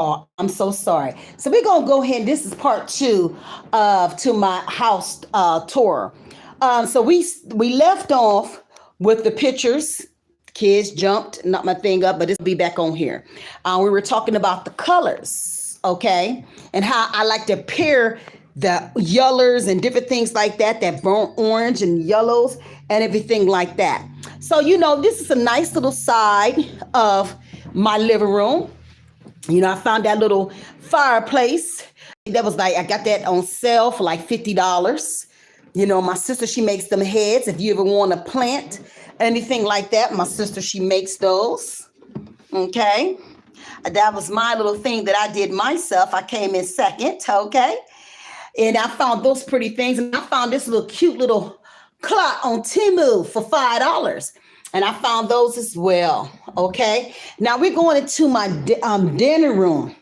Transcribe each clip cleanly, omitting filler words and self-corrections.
Oh, I'm so sorry. So we're gonna go ahead. This is part two of to my house tour. So we left off with the pictures. Kids jumped, not my thing up, but this will be back on here. We were talking about the colors, okay, and how I like to pair the yellows and different things like that, that burnt orange and yellows and everything like that. So this is a nice little side of my living room. I found that little fireplace. That was like, I got that on sale for like $50. My sister, she makes them heads. If you ever want to plant anything like that, my sister, she makes those. Okay. That was my little thing that I did myself. I came in second. Okay. And I found those pretty things. And I found this little cute little clock on Temu for $5. And I found those as well. Okay. Now we're going into my dinner room.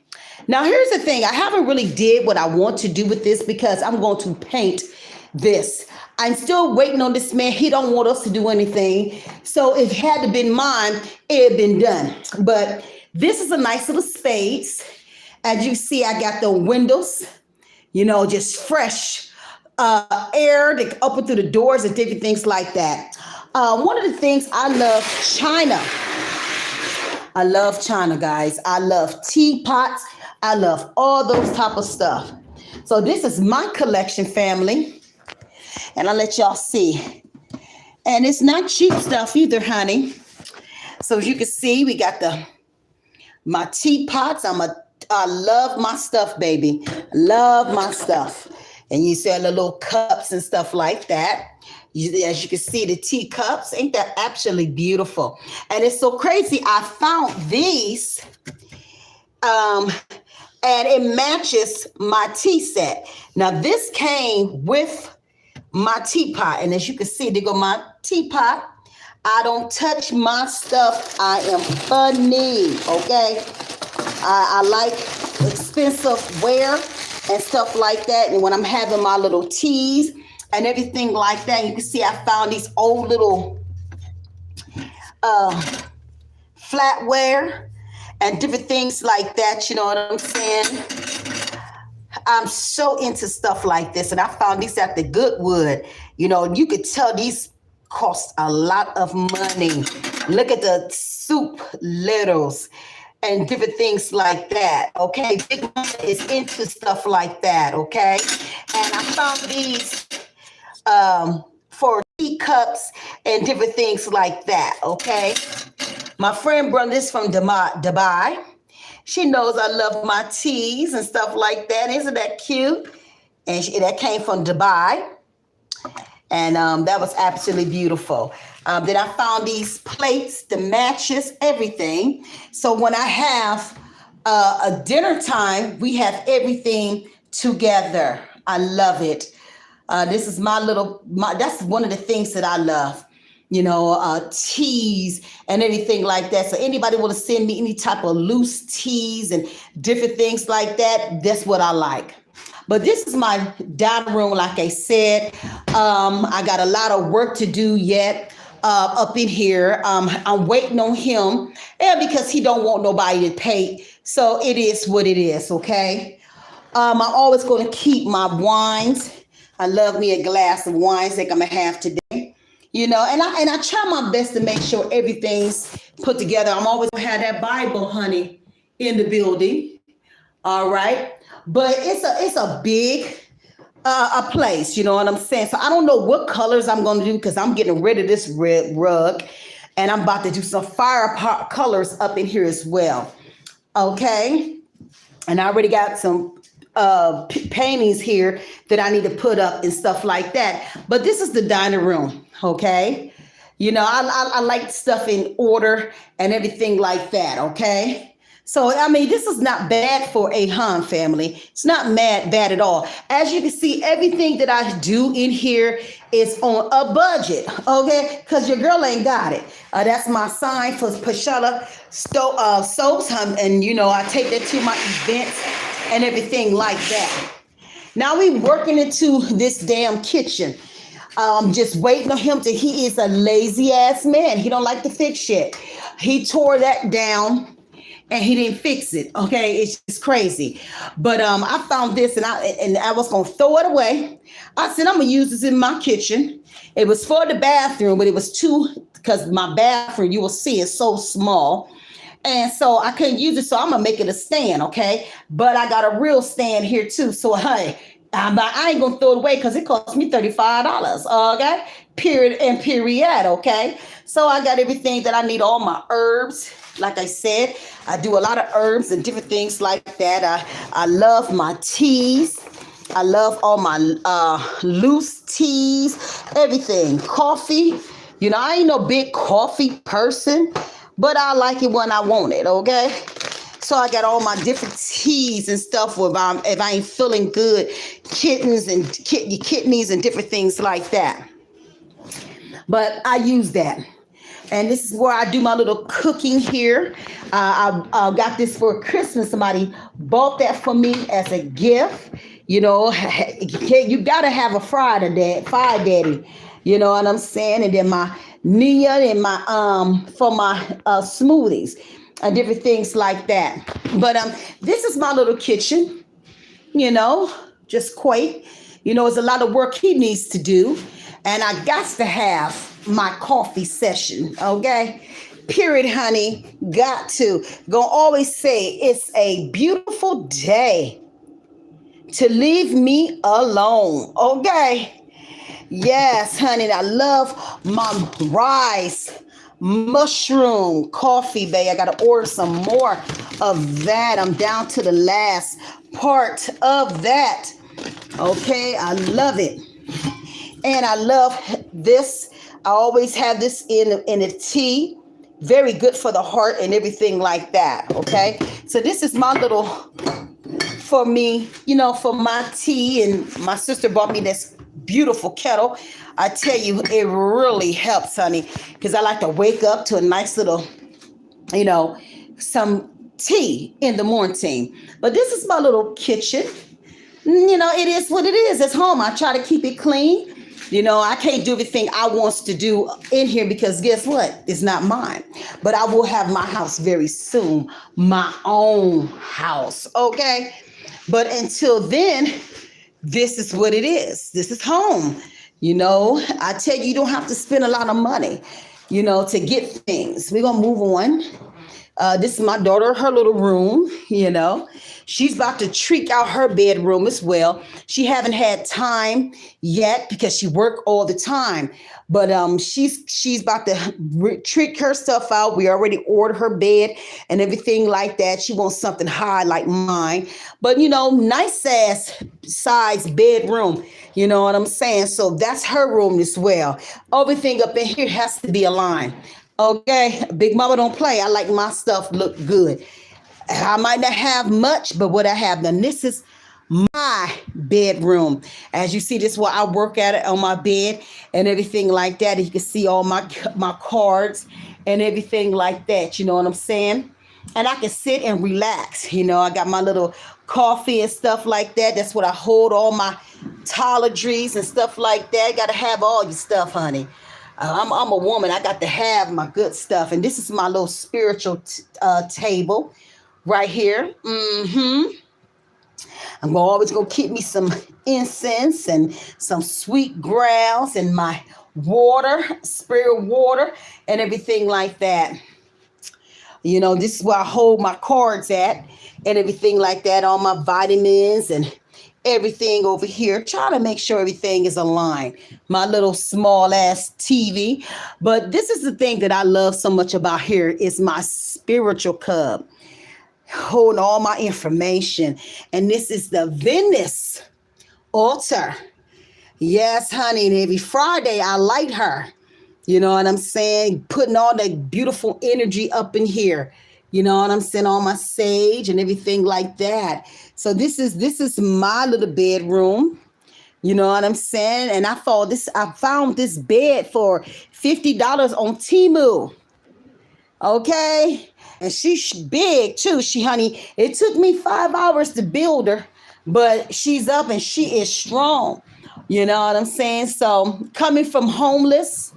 Now here's the thing. I haven't really did what I want to do with this because I'm going to paint this. I'm still waiting on this man. He don't want us to do anything. So if it had to been mine, it had been done. But this is a nice little space. As you see, I got the windows, just fresh air to open through the doors and different things like that. One of the things I love, China. I love China, guys. I love teapots. I love all those type of stuff. So this is my collection, family. And I'll let y'all see. And it's not cheap stuff either, honey. So as you can see, we got my teapots. I love my stuff, baby. Love my stuff. And you see the little cups and stuff like that. As you can see, the teacups, ain't that absolutely beautiful? And it's so crazy. I found these, and it matches my tea set. Now, this came with my teapot, and as you can see, there go my teapot. I don't touch my stuff. I am funny, okay? I like expensive wear and stuff like that. And when I'm having my little teas and everything like that, you can see I found these old little flatware and different things like that. You know what I'm saying? I'm so into stuff like this. And I found these at the Goodwood. You could tell these cost a lot of money. Look at the soup littles and different things like that, okay? Big Mama is into stuff like that, okay? And I found these for teacups and different things like that, okay? My friend brought this from Dubai. She knows I love my teas and stuff like that. Isn't that cute? And that came from Dubai. And that was absolutely beautiful. Then I found these plates, the matches, everything. So when I have a dinner time, we have everything together. I love it. This is that's one of the things that I love, teas and everything like that. So anybody want to send me any type of loose teas and different things like that, that's what I like. But this is my dining room, like I said. I got a lot of work to do yet up in here. I'm waiting on him, because he don't want nobody to pay. So it is what it is, okay? I'm always going to keep my wines. I love me a glass of wines like I'm going to have today. And I try my best to make sure everything's put together. I'm always going to have that Bible, honey, in the building. All right. But it's a big a place, you know what I'm saying? So I don't know what colors I'm going to do because I'm getting rid of this red rug. And I'm about to do some fire colors up in here as well. Okay. And I already got some paintings here that I need to put up and stuff like that. But this is the dining room. Okay. I like stuff in order and everything like that. Okay. So, this is not bad for a Han family. It's not bad at all. As you can see, everything that I do in here is on a budget, okay? Because your girl ain't got it. That's my sign for Pashella soaps. And, I take that to my events and everything like that. Now we working into this damn kitchen. Just waiting on him he is a lazy ass man. He don't like to fix shit. He tore that down. and he didn't fix it. Okay, it's just crazy. But I found this, and I was gonna throw it away. I said I'm gonna use this in my kitchen. It was for the bathroom, but it was too, because my bathroom, you will see, is so small. And so I couldn't use it, so I'm gonna make it a stand, okay? But I got a real stand here too. So hey, I ain't gonna throw it away because it cost me $35. Okay, period and period. Okay, so I got everything that I need, all my herbs. Like I said, I do a lot of herbs and different things like that. I love my teas. I love all my loose teas, everything. Coffee. You know, I ain't no big coffee person, but I like it when I want it, okay? So I got all my different teas and stuff if I ain't feeling good, kidneys and different things like that. But I use that. And this is where I do my little cooking here. I got this for Christmas. Somebody bought that for me as a gift. You know, you gotta have a fire daddy. You know what I'm saying? And then my Nia and my for my smoothies and different things like that. But this is my little kitchen. You know, just quite. You know, it's a lot of work he needs to do, and I got to have my coffee session. Okay. Period, honey. Got to. Gonna always say it's a beautiful day to leave me alone. Okay. Yes, honey. I love my rice, mushroom coffee, babe. I got to order some more of that. I'm down to the last part of that. Okay. I love it. And I love this. I always have this in a tea. Very good for the heart and everything like that. Okay. So this is my little, for me, you know, for my tea. And my sister bought me this beautiful kettle. I tell you, it really helps, honey, because I like to wake up to a nice little, you know, some tea in the morning. But this is my little kitchen. You know, it is what it is. It's home. I try to keep it clean. You know, I can't do everything I wants to do in here because guess what? It's not mine. But I will have my house very soon. My own house. Okay. But until then, this is what it is. This is home. You know, I tell you, you don't have to spend a lot of money, you know, to get things. We're going to move on. This is my daughter, her little room, you know. She's about to trick out her bedroom as well. She haven't had time yet because she work all the time. But she's about to trick her stuff out. We already ordered her bed and everything like that. She wants something high like mine. But, you know, nice ass size bedroom. You know what I'm saying? So that's her room as well. Everything up in here has to be aligned. Okay, Big Mama don't play. I like my stuff look good. I might not have much, but what I have done, this is my bedroom. As you see, this is where I work at it on my bed and everything like that. You can see all my cards and everything like that. You know what I'm saying? And I can sit and relax. You know, I got my little coffee and stuff like that. That's what I hold all my toiletries and stuff like that. Got to have all your stuff, honey. I'm a woman. I got to have my good stuff. And this is my little spiritual table right here. I'm always going to keep me some incense and some sweet grounds and my water, spirit water, and everything like that. You know, this is where I hold my cards at and everything like that. All my vitamins and everything over here. Try to make sure everything is aligned. My little small ass TV. But this is the thing that I love so much about here is my spiritual cub. Holding all my information. And this is the Venus altar. Yes, honey. And every Friday I light her. You know what I'm saying? Putting all that beautiful energy up in here. You know what I'm saying? All my sage and everything like that. So this is my little bedroom. You know what I'm saying? And I found this bed for $50 on Temu. Okay. And she's big too. Honey, it took me 5 hours to build her, but she's up and she is strong. You know what I'm saying? So coming from homeless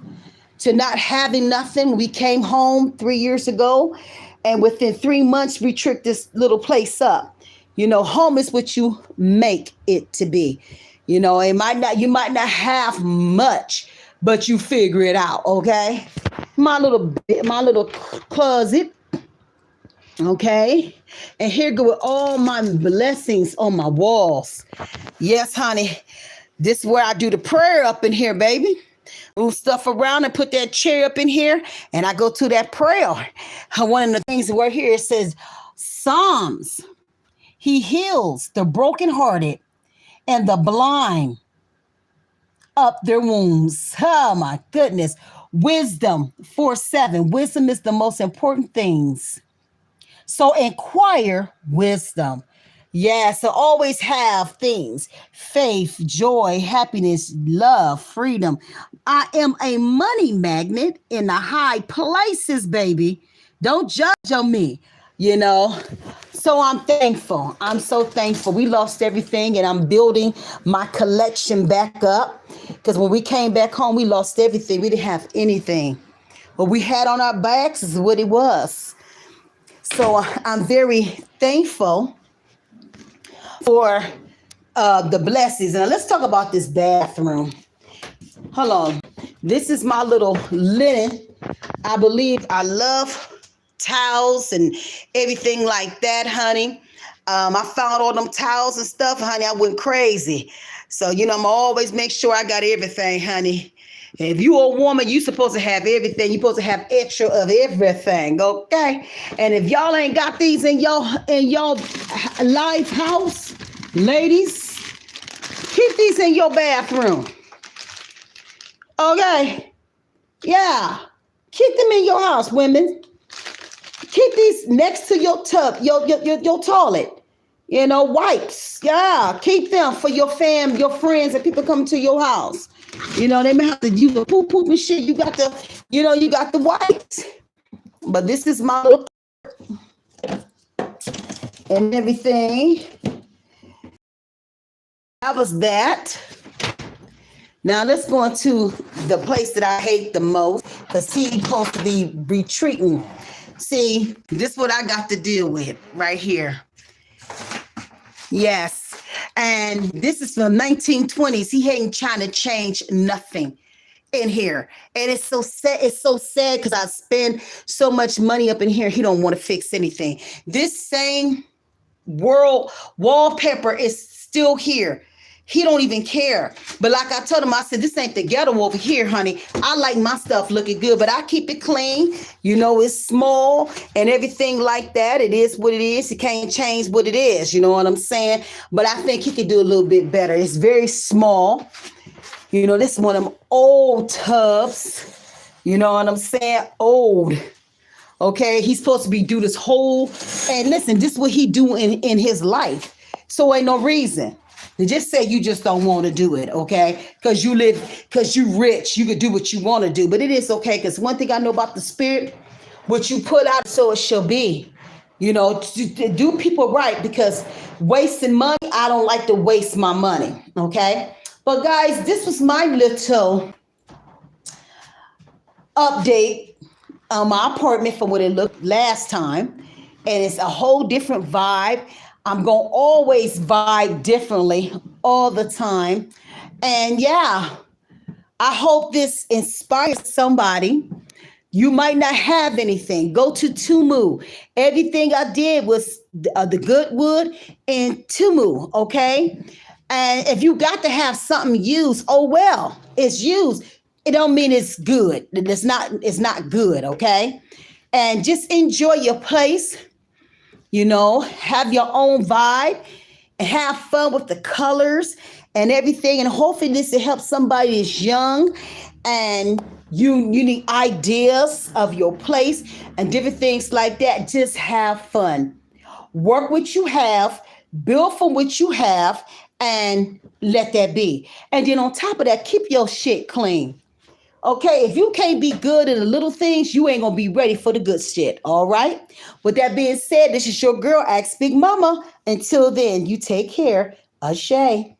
to not having nothing, we came home 3 years ago And within 3 months, we tricked this little place up. Home is what you make it to be. You might not have much, but you figure it out, okay? My little closet, okay? And here go with all my blessings on my walls. Yes, honey. This is where I do the prayer up in here, baby. Move stuff around and put that chair up in here, and I go to that prayer. One of the things where here it says, Psalms. He heals the brokenhearted and the blind up their wounds. Oh my goodness. Wisdom 4:7. Wisdom is the most important things. So inquire wisdom. Yeah, so always have things: faith, joy, happiness, love, freedom. I am a money magnet in the high places, baby. Don't judge on me, you know. So I'm thankful. I'm so thankful. We lost everything, and I'm building my collection back up. Because when we came back home, we lost everything. We didn't have anything. What we had on our backs is what it was. So I'm very thankful for the blessings. And let's talk about this bathroom. Hold on. This is my little linen. I believe I love towels and everything like that, honey. I found all them towels and stuff, honey. I went crazy. So, I'm always make sure I got everything, honey. If you a woman, you supposed to have everything. You supposed to have extra of everything, okay? And if y'all ain't got these in your live house, ladies, keep these in your bathroom. Okay? Yeah. Keep them in your house, women. Keep these next to your tub, your toilet. Wipes. Yeah. Keep them for your fam, your friends, and people coming to your house. They may have to use the poop and shit. You got the wipes. But this is my little and everything. That was that. Now let's go into the place that I hate the most, because he's supposed to be retreating. See, this is what I got to deal with right here. Yes. And this is from 1920s. He ain't trying to change nothing in here. And it's so sad. It's so sad because I spend so much money up in here. He don't want to fix anything. This same world wallpaper is still here. He don't even care. But like I told him, I said, this ain't the ghetto over here, honey. I like my stuff looking good, but I keep it clean. It's small and everything like that. It is what it is. He can't change what it is. You know what I'm saying? But I think he could do a little bit better. It's very small. This is one of them old tubs. You know what I'm saying? Old. Okay. He's supposed to be do this whole, and listen, this is what he do in his life. So ain't no reason to just say you just don't want to do it, okay? Because you rich, you could do what you want to do. But it is okay, because one thing I know about the spirit, what you put out, so it shall be. To do people right, because wasting money, I don't like to waste my money, okay? But guys, this was my little update on my apartment from what it looked last time. And it's a whole different vibe. I'm going to always vibe differently all the time. And yeah, I hope this inspires somebody. You might not have anything. Go to Tumu. Everything I did was the Goodwood and Tumu, okay? And if you got to have something used, oh well, it's used. It don't mean it's good. It's not good, okay? And just enjoy your place. Have your own vibe and have fun with the colors and everything. And hopefully this will help somebody that's young and you need ideas of your place and different things like that. Just have fun. Work what you have, build from what you have, and let that be. And then on top of that, keep your shit clean. Okay, if you can't be good in the little things, you ain't going to be ready for the good shit, all right? With that being said, this is your girl, Ask Big Mama. Until then, you take care. Ashay.